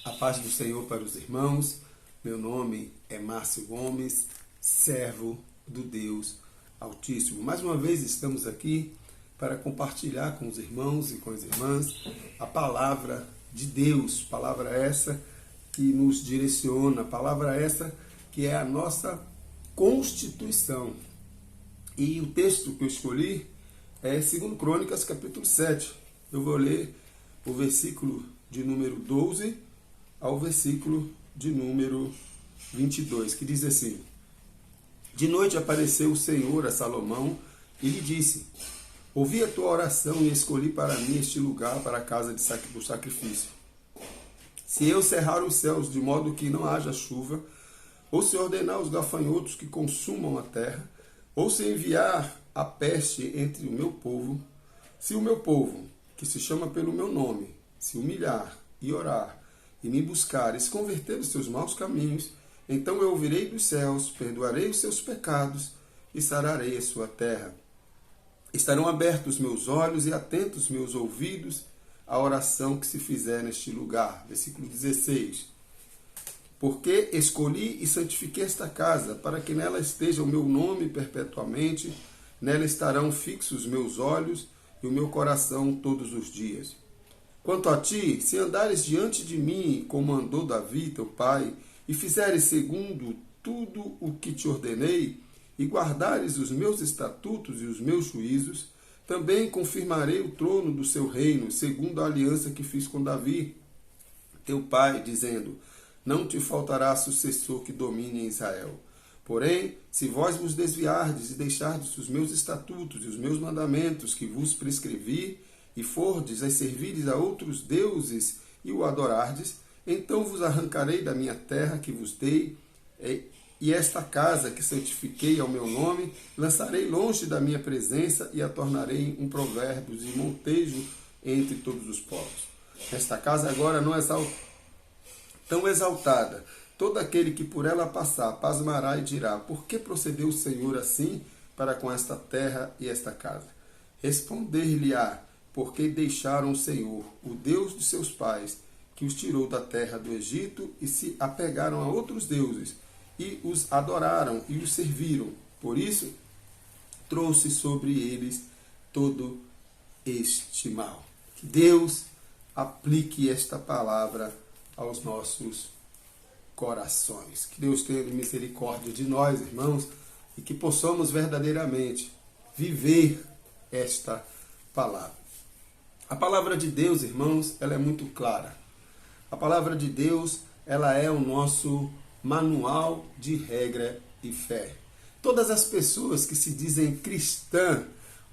A paz do Senhor para os irmãos. Meu nome é Márcio Gomes, servo do Deus Altíssimo. Mais uma vez estamos aqui para compartilhar com os irmãos e com as irmãs a palavra de Deus. Palavra essa que nos direciona, palavra essa que é a nossa Constituição. E o texto que eu escolhi é 2 Crônicas, capítulo 7. Eu vou ler o versículo de número 12 ao versículo de número 22, que diz assim: De noite apareceu o Senhor a Salomão e lhe disse: Ouvi a tua oração e escolhi para mim este lugar para a casa do sacrifício. Se eu cerrar os céus de modo que não haja chuva, ou se ordenar os gafanhotos que consumam a terra, ou se enviar a peste entre o meu povo, se o meu povo, que se chama pelo meu nome, se humilhar e orar, e me buscar e se converter dos seus maus caminhos, então eu ouvirei dos céus, perdoarei os seus pecados e sararei a sua terra. Estarão abertos meus olhos e atentos meus ouvidos à oração que se fizer neste lugar. Versículo 16. Porque escolhi e santifiquei esta casa, para que nela esteja o meu nome perpetuamente, nela estarão fixos meus olhos e o meu coração todos os dias. Quanto a ti, se andares diante de mim, como andou Davi, teu pai, e fizeres segundo tudo o que te ordenei, e guardares os meus estatutos e os meus juízos, também confirmarei o trono do seu reino, segundo a aliança que fiz com Davi, teu pai, dizendo: Não te faltará sucessor que domine em Israel. Porém, se vós vos desviardes e deixardes os meus estatutos e os meus mandamentos que vos prescrevi, e fordes a servires a outros deuses e o adorardes, então vos arrancarei da minha terra que vos dei, e esta casa que santifiquei ao meu nome, lançarei longe da minha presença e a tornarei um provérbio e montejo entre todos os povos. Esta casa agora não é tão exaltada. Todo aquele que por ela passar pasmará e dirá: Por que procedeu o Senhor assim para com esta terra e esta casa? Responder-lhe-á: Porque deixaram o Senhor, o Deus de seus pais, que os tirou da terra do Egito, e se apegaram a outros deuses, e os adoraram e os serviram. Por isso, trouxe sobre eles todo este mal. Que Deus aplique esta palavra aos nossos corações. Que Deus tenha misericórdia de nós, irmãos, e que possamos verdadeiramente viver esta palavra. A palavra de Deus, irmãos, ela é muito clara. A palavra de Deus, ela é o nosso manual de regra e fé. Todas as pessoas que se dizem cristã,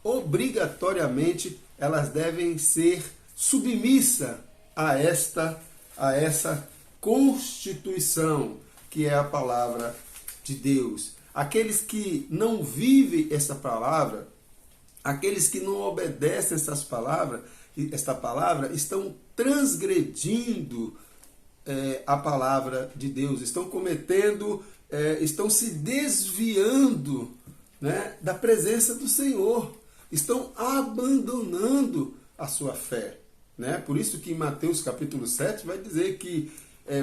obrigatoriamente, elas devem ser submissas a essa Constituição, que é a palavra de Deus. Aqueles que não vivem essa palavra, aqueles que não obedecem esta palavra, estão transgredindo a palavra de Deus, estão cometendo, estão se desviando, né, da presença do Senhor, estão abandonando a sua fé. Né? Por isso que em Mateus capítulo 7 vai dizer que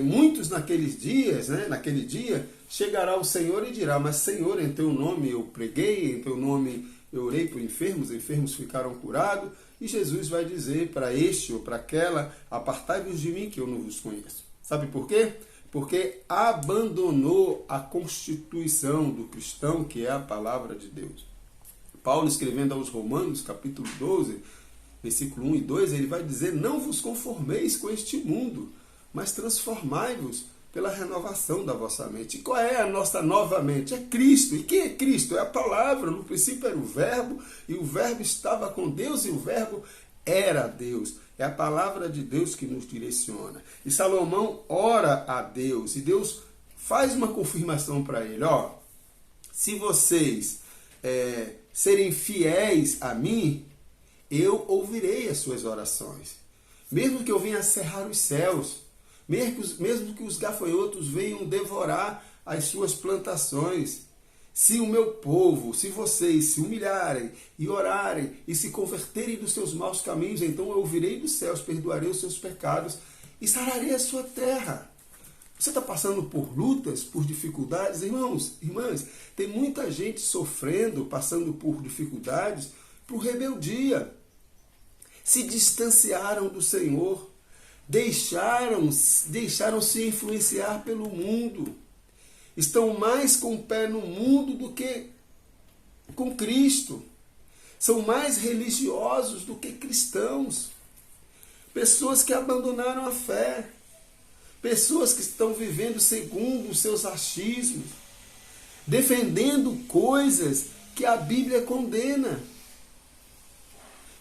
muitos naqueles dias, né, naquele dia, chegará o Senhor e dirá: Mas Senhor, em teu nome eu preguei, em teu nome eu orei por enfermos, enfermos ficaram curados. E Jesus vai dizer para este ou para aquela: Apartai-vos de mim que eu não vos conheço. Sabe por quê? Porque abandonou a constituição do cristão, que é a palavra de Deus. Paulo, escrevendo aos Romanos, capítulo 12, versículo 1 e 2, ele vai dizer: Não vos conformeis com este mundo, mas transformai-vos pela renovação da vossa mente. E qual é a nossa nova mente? É Cristo. E quem é Cristo? É a palavra. No princípio era o Verbo, e o Verbo estava com Deus, e o Verbo era Deus. É a palavra de Deus que nos direciona. E Salomão ora a Deus, e Deus faz uma confirmação para ele: se vocês serem fiéis a mim, eu ouvirei as suas orações. Mesmo que eu venha cerrar os céus, mesmo que os gafanhotos venham devorar as suas plantações, se o meu povo, se vocês se humilharem e orarem e se converterem dos seus maus caminhos, então eu ouvirei dos céus, perdoarei os seus pecados e sararei a sua terra. Você está passando por lutas, por dificuldades? Irmãos, irmãs, tem muita gente sofrendo, passando por dificuldades, por rebeldia. Se distanciaram do Senhor, deixaram-se influenciar pelo mundo. Estão mais com o pé no mundo do que com Cristo. São mais religiosos do que cristãos. Pessoas que abandonaram a fé. Pessoas que estão vivendo segundo os seus achismos. Defendendo coisas que a Bíblia condena.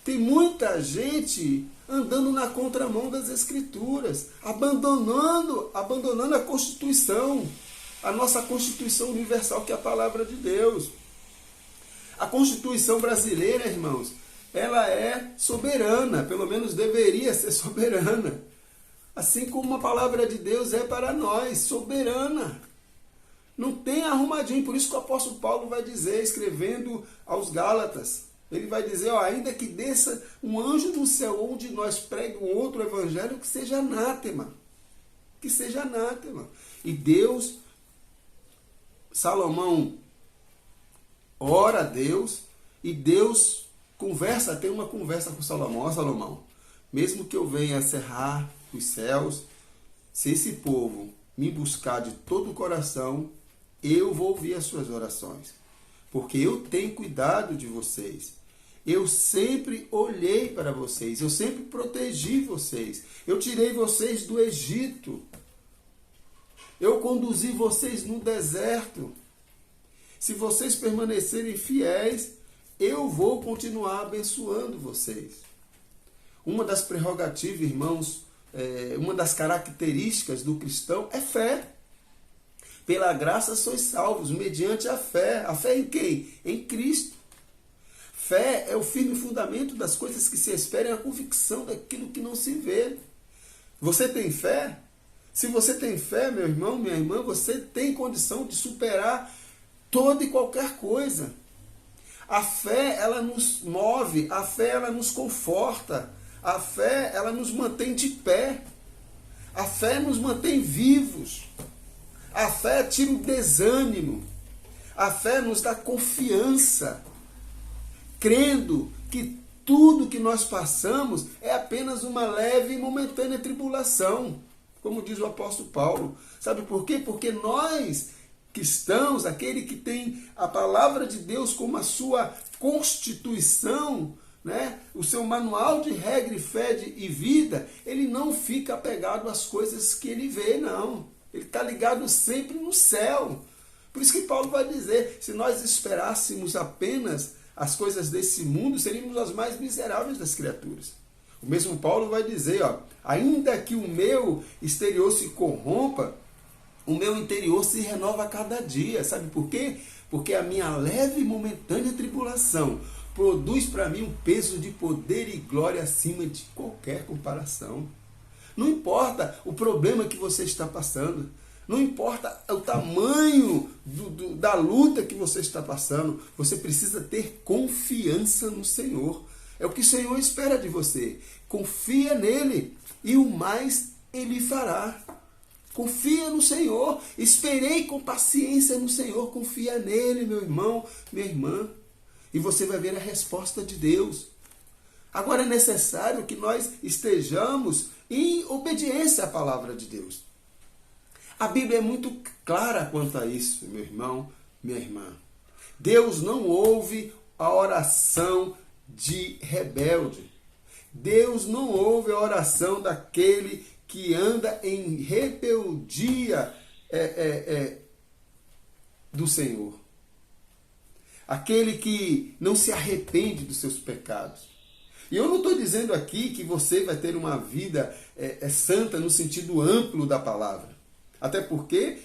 Tem muita gente andando na contramão das Escrituras, abandonando a Constituição, a nossa Constituição universal, que é a palavra de Deus. A Constituição brasileira, irmãos, ela é soberana, pelo menos deveria ser soberana. Assim como a palavra de Deus é para nós, soberana. Não tem arrumadinho, por isso que o apóstolo Paulo vai dizer, escrevendo aos Gálatas, ele vai dizer, ainda que desça um anjo do céu onde nós pregue um outro evangelho, que seja anátema. Que seja anátema. E Deus, Salomão ora a Deus, e Deus tem uma conversa com Salomão. Ó Salomão, mesmo que eu venha cerrar os céus, se esse povo me buscar de todo o coração, eu vou ouvir as suas orações. Porque eu tenho cuidado de vocês. Eu sempre olhei para vocês, eu sempre protegi vocês. Eu tirei vocês do Egito. Eu conduzi vocês no deserto. Se vocês permanecerem fiéis, eu vou continuar abençoando vocês. Uma das prerrogativas, irmãos, uma das características do cristão é fé. Pela graça sois salvos, mediante a fé. A fé em quem? Em Cristo. Fé é o firme fundamento das coisas que se esperam, a convicção daquilo que não se vê. Você tem fé? Se você tem fé, meu irmão, minha irmã, você tem condição de superar toda e qualquer coisa. A fé, ela nos move, a fé, ela nos conforta, a fé, ela nos mantém de pé, a fé nos mantém vivos, a fé tira o desânimo, a fé nos dá confiança, crendo que tudo que nós passamos é apenas uma leve e momentânea tribulação, como diz o apóstolo Paulo. Sabe por quê? Porque nós cristãos, aquele que tem a palavra de Deus como a sua constituição, né, o seu manual de regra e fé e vida, ele não fica apegado às coisas que ele vê, não. Ele está ligado sempre no céu. Por isso que Paulo vai dizer, se nós esperássemos apenas as coisas desse mundo, seríamos as mais miseráveis das criaturas. O mesmo Paulo vai dizer, ainda que o meu exterior se corrompa, o meu interior se renova a cada dia. Sabe por quê? Porque a minha leve e momentânea tribulação produz para mim um peso de poder e glória acima de qualquer comparação. Não importa o problema que você está passando, não importa o tamanho da luta que você está passando, você precisa ter confiança no Senhor. É o que o Senhor espera de você. Confia nele e o mais ele fará. Confia no Senhor. Esperei com paciência no Senhor. Confia nele, meu irmão, minha irmã. E você vai ver a resposta de Deus. Agora é necessário que nós estejamos em obediência à palavra de Deus. A Bíblia é muito clara quanto a isso, meu irmão, minha irmã. Deus não ouve a oração de rebelde. Deus não ouve a oração daquele que anda em rebeldia do Senhor. Aquele que não se arrepende dos seus pecados. E eu não estou dizendo aqui que você vai ter uma vida santa no sentido amplo da palavra. Até porque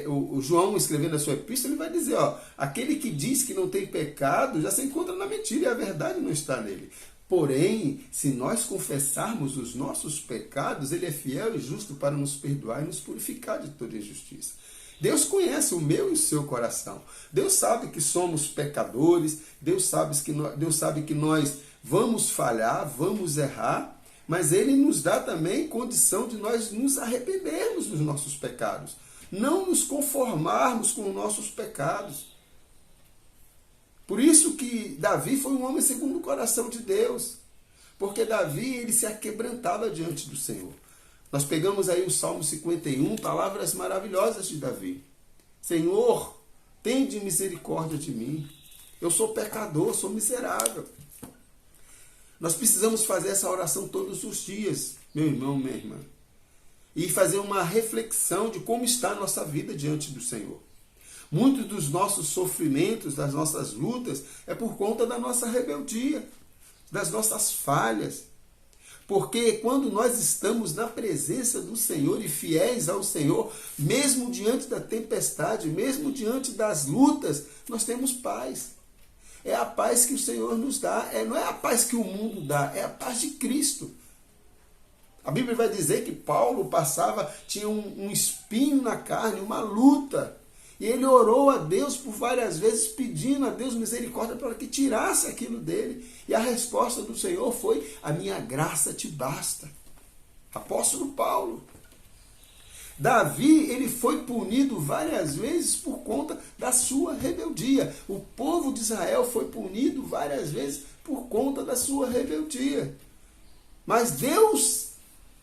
o João, escrevendo a sua epístola, ele vai dizer, aquele que diz que não tem pecado já se encontra na mentira e a verdade não está nele. Porém, se nós confessarmos os nossos pecados, ele é fiel e justo para nos perdoar e nos purificar de toda injustiça. Deus conhece o meu e o seu coração. Deus sabe que somos pecadores, Deus sabe que nós vamos falhar, vamos errar, mas ele nos dá também condição de nós nos arrependermos dos nossos pecados, não nos conformarmos com os nossos pecados. Por isso que Davi foi um homem segundo o coração de Deus, porque Davi ele se aquebrantava diante do Senhor. Nós pegamos aí o Salmo 51, palavras maravilhosas de Davi. Senhor, tende misericórdia de mim. Eu sou pecador, sou miserável. Nós precisamos fazer essa oração todos os dias, meu irmão, minha irmã. E fazer uma reflexão de como está a nossa vida diante do Senhor. Muitos dos nossos sofrimentos, das nossas lutas, é por conta da nossa rebeldia, das nossas falhas. Porque quando nós estamos na presença do Senhor e fiéis ao Senhor, mesmo diante da tempestade, mesmo diante das lutas, nós temos paz. É a paz que o Senhor nos dá, não é a paz que o mundo dá, é a paz de Cristo. A Bíblia vai dizer que Paulo tinha um espinho na carne, uma luta. E ele orou a Deus por várias vezes, pedindo a Deus misericórdia para que tirasse aquilo dele. E a resposta do Senhor foi: a minha graça te basta. Apóstolo Paulo. Davi, ele foi punido várias vezes por conta da sua rebeldia. O povo de Israel foi punido várias vezes por conta da sua rebeldia. Mas Deus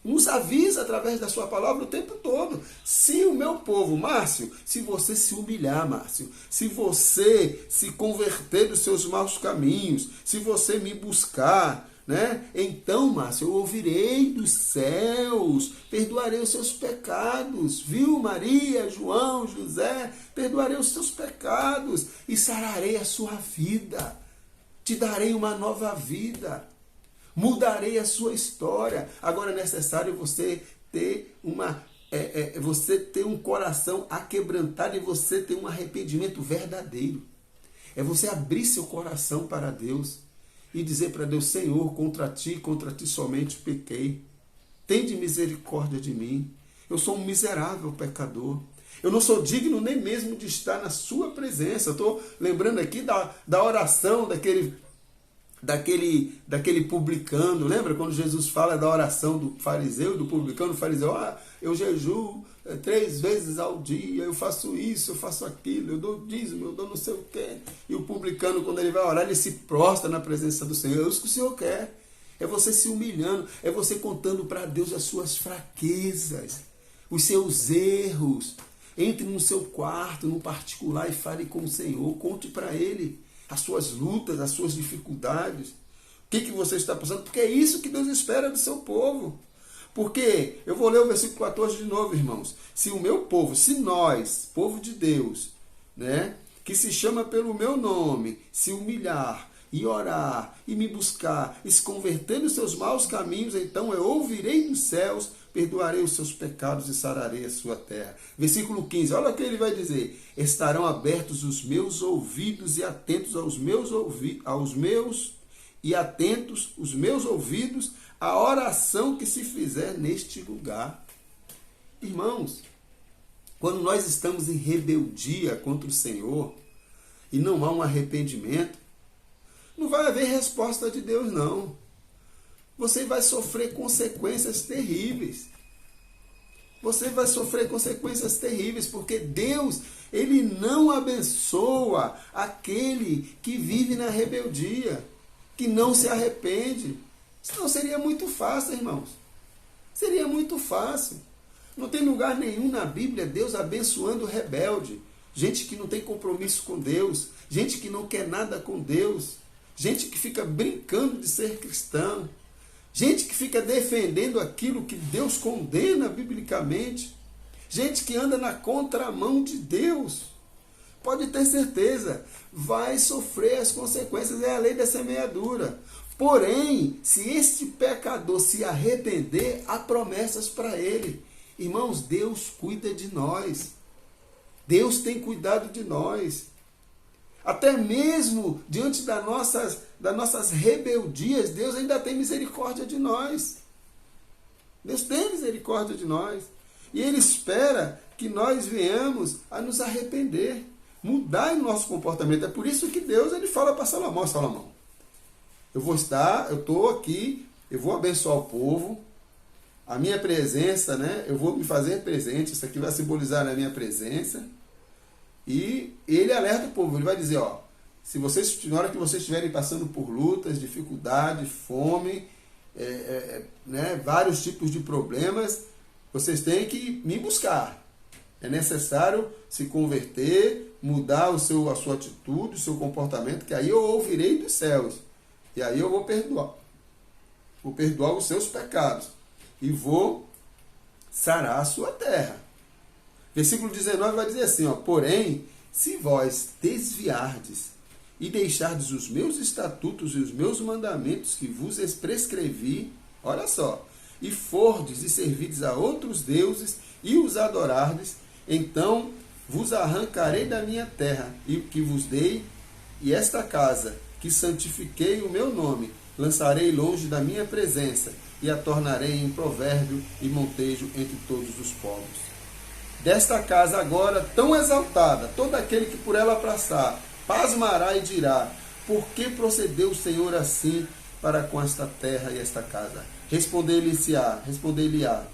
nos avisa através da sua palavra o tempo todo. Se o meu povo, Márcio, se você se humilhar, Márcio, se você se converter dos seus maus caminhos, se você me buscar, então, Márcio, eu ouvirei dos céus, perdoarei os seus pecados, viu, Maria, João, José, perdoarei os seus pecados e sararei a sua vida, te darei uma nova vida, mudarei a sua história. Agora é necessário você ter você ter um coração aquebrantado e você ter um arrependimento verdadeiro. É você abrir seu coração para Deus e dizer para Deus: Senhor, contra ti somente pequei. Tende misericórdia de mim. Eu sou um miserável pecador. Eu não sou digno nem mesmo de estar na sua presença. Estou lembrando aqui da oração daquele publicano. Lembra quando Jesus fala da oração do fariseu, do publicano? O fariseu: eu jejuo 3 vezes ao dia, eu faço isso, eu faço aquilo, eu dou dízimo, eu dou não sei o quê. E o publicano, quando ele vai orar, ele se prostra na presença do Senhor. É isso que o Senhor quer. É você se humilhando, é você contando para Deus as suas fraquezas, os seus erros. Entre no seu quarto, no particular, e fale com o Senhor. Conte para Ele as suas lutas, as suas dificuldades. O que você está passando? Porque é isso que Deus espera do seu povo. Porque, eu vou ler o versículo 14 de novo, irmãos. Se o meu povo, se nós, povo de Deus, que se chama pelo meu nome, se humilhar e orar e me buscar e se converter nos seus maus caminhos, então eu ouvirei dos céus, perdoarei os seus pecados e sararei a sua terra. Versículo 15, olha o que ele vai dizer: estarão abertos os meus ouvidos e atentos aos meus ouvidos a oração que se fizer neste lugar. Irmãos, quando nós estamos em rebeldia contra o Senhor e não há um arrependimento, não vai haver resposta de Deus, não. Você vai sofrer consequências terríveis. Você vai sofrer consequências terríveis, porque Deus, Ele não abençoa aquele que vive na rebeldia, que não se arrepende. Senão seria muito fácil, irmãos. Seria muito fácil. Não tem lugar nenhum na Bíblia Deus abençoando o rebelde. Gente que não tem compromisso com Deus. Gente que não quer nada com Deus. Gente que fica brincando de ser cristão. Gente que fica defendendo aquilo que Deus condena biblicamente. Gente que anda na contramão de Deus. Pode ter certeza, vai sofrer as consequências. É a lei da semeadura. Porém, se este pecador se arrepender, há promessas para ele. Irmãos, Deus cuida de nós. Deus tem cuidado de nós. Até mesmo diante das nossas rebeldias, Deus ainda tem misericórdia de nós. Deus tem misericórdia de nós. E Ele espera que nós venhamos a nos arrepender, mudar o nosso comportamento. É por isso que Deus ele fala para Salomão: Salomão, eu estou aqui eu vou abençoar o povo, a minha presença, né? Eu vou me fazer presente, isso aqui vai simbolizar a minha presença. E ele alerta o povo, ele vai dizer, ó, se vocês, na hora que vocês estiverem passando por lutas, dificuldade, fome, né, vários tipos de problemas, vocês têm que me buscar. É necessário se converter, mudar a sua atitude, o seu comportamento, que aí eu ouvirei dos céus. E aí eu vou perdoar. Vou perdoar os seus pecados. E vou sarar a sua terra. Versículo 19 vai dizer assim, ó, porém, se vós desviardes e deixardes os meus estatutos e os meus mandamentos que vos prescrevi, olha só, e fordes e servirdes a outros deuses e os adorardes, então vos arrancarei da minha terra e que vos dei, e esta casa que santifiquei o meu nome, lançarei longe da minha presença e a tornarei em provérbio e montejo entre todos os povos. Desta casa agora tão exaltada, todo aquele que por ela passar, pasmará e dirá, por que procedeu o Senhor assim para com esta terra e esta casa? Responder-lhe-á,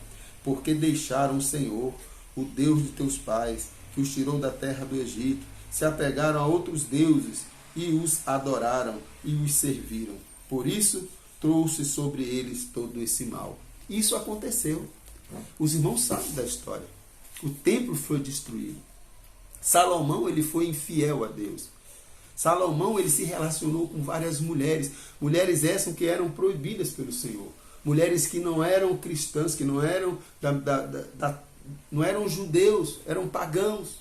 porque deixaram o Senhor, o Deus de teus pais, que os tirou da terra do Egito, se apegaram a outros deuses e os adoraram e os serviram. Por isso trouxe sobre eles todo esse mal. Isso aconteceu. Os irmãos sabem da história. O templo foi destruído. Salomão, ele foi infiel a Deus. Salomão, ele se relacionou com várias mulheres. Mulheres essas que eram proibidas pelo Senhor. Mulheres que não eram cristãs, que não eram, não eram judeus, eram pagãos.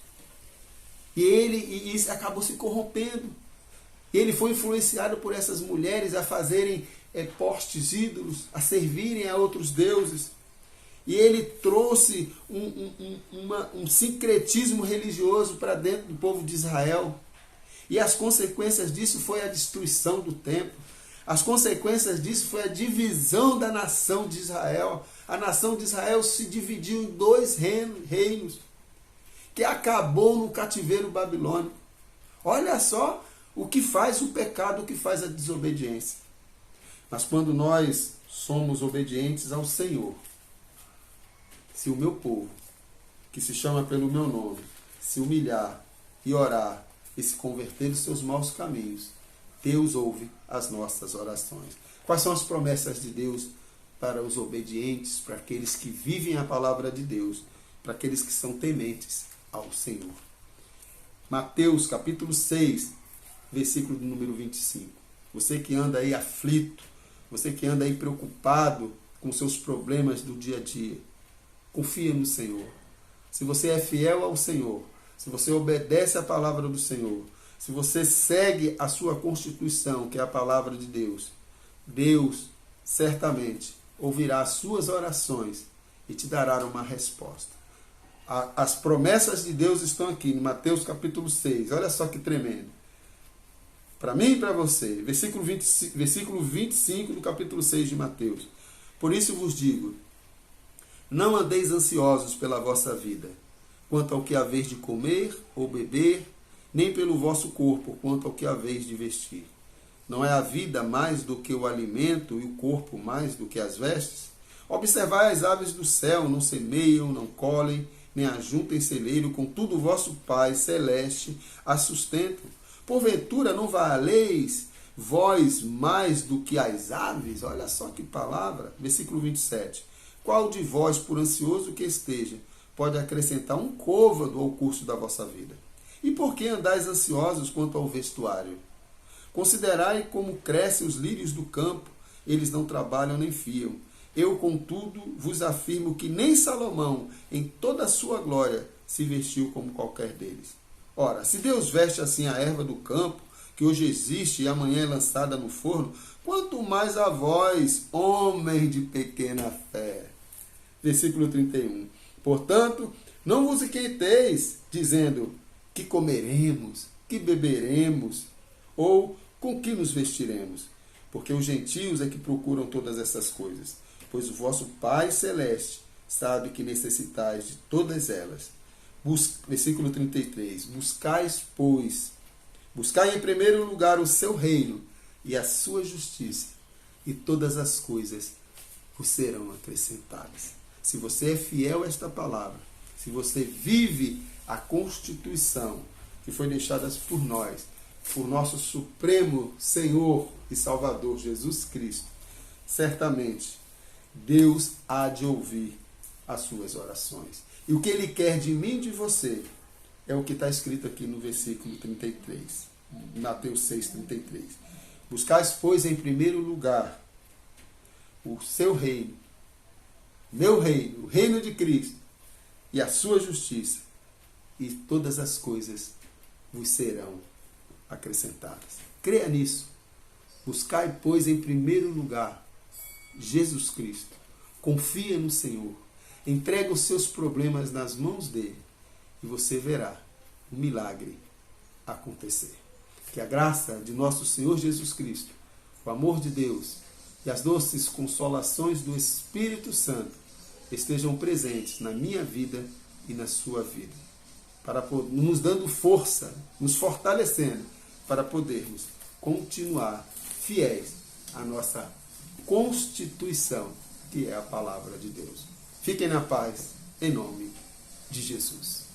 E isso acabou se corrompendo. E ele foi influenciado por essas mulheres a fazerem postes ídolos, a servirem a outros deuses. E ele trouxe um sincretismo religioso para dentro do povo de Israel. E as consequências disso foi a destruição do templo. As consequências disso foi a divisão da nação de Israel. A nação de Israel se dividiu em dois reinos, que acabou no cativeiro babilônico. Olha só o que faz o pecado, o que faz a desobediência. Mas quando nós somos obedientes ao Senhor, se o meu povo, que se chama pelo meu nome, se humilhar e orar e se converter dos seus maus caminhos, Deus ouve as nossas orações. Quais são as promessas de Deus para os obedientes, para aqueles que vivem a palavra de Deus, para aqueles que são tementes ao Senhor? Mateus capítulo 6, versículo de número 25. Você que anda aí aflito, você que anda aí preocupado com seus problemas do dia a dia, confia no Senhor. Se você é fiel ao Senhor, se você obedece à palavra do Senhor, se você segue a sua constituição, que é a palavra de Deus, Deus certamente ouvirá as suas orações e te dará uma resposta. As promessas de Deus estão aqui em Mateus capítulo 6. Olha só que tremendo. Para mim e para você. Versículo 25 do capítulo 6 de Mateus. Por isso vos digo, não andeis ansiosos pela vossa vida, quanto ao que haveis de comer ou beber, nem pelo vosso corpo, quanto ao que haveis de vestir. Não é a vida mais do que o alimento e o corpo mais do que as vestes? Observai as aves do céu, não semeiam, não colhem, nem ajuntem celeiro, contudo o vosso Pai celeste as sustenta. Porventura não valeis vós mais do que as aves? Olha só que palavra. Versículo 27. Qual de vós, por ansioso que esteja, pode acrescentar um côvado ao curso da vossa vida? E por que andais ansiosos quanto ao vestuário? Considerai como crescem os lírios do campo, eles não trabalham nem fiam. Eu, contudo, vos afirmo que nem Salomão, em toda a sua glória, se vestiu como qualquer deles. Ora, se Deus veste assim a erva do campo, que hoje existe e amanhã é lançada no forno, quanto mais a vós, homens de pequena fé. Versículo 31. Portanto, não vos inquieteis, dizendo, que comeremos, que beberemos, ou com que nos vestiremos? Porque os gentios é que procuram todas essas coisas, pois o vosso Pai Celeste sabe que necessitais de todas elas. Versículo 33. Buscai em primeiro lugar o seu reino e a sua justiça, e todas as coisas vos serão acrescentadas. Se você é fiel a esta palavra, se você vive a constituição que foi deixada por nós, por nosso Supremo Senhor e Salvador Jesus Cristo, certamente Deus há de ouvir as suas orações. E o que Ele quer de mim e de você é o que está escrito aqui no versículo 33, Mateus 6:33. Buscais, pois, em primeiro lugar o seu reino, meu reino, o reino de Cristo, e a sua justiça, e todas as coisas vos serão acrescentadas. Creia nisso. Buscai, pois, em primeiro lugar Jesus Cristo. Confia no Senhor. Entrega os seus problemas nas mãos dele e você verá o milagre acontecer. Que a graça de nosso Senhor Jesus Cristo, o amor de Deus e as doces consolações do Espírito Santo estejam presentes na minha vida e na sua vida, para nos dando força, nos fortalecendo, para podermos continuar fiéis à nossa constituição, que é a palavra de Deus. Fiquem na paz, em nome de Jesus.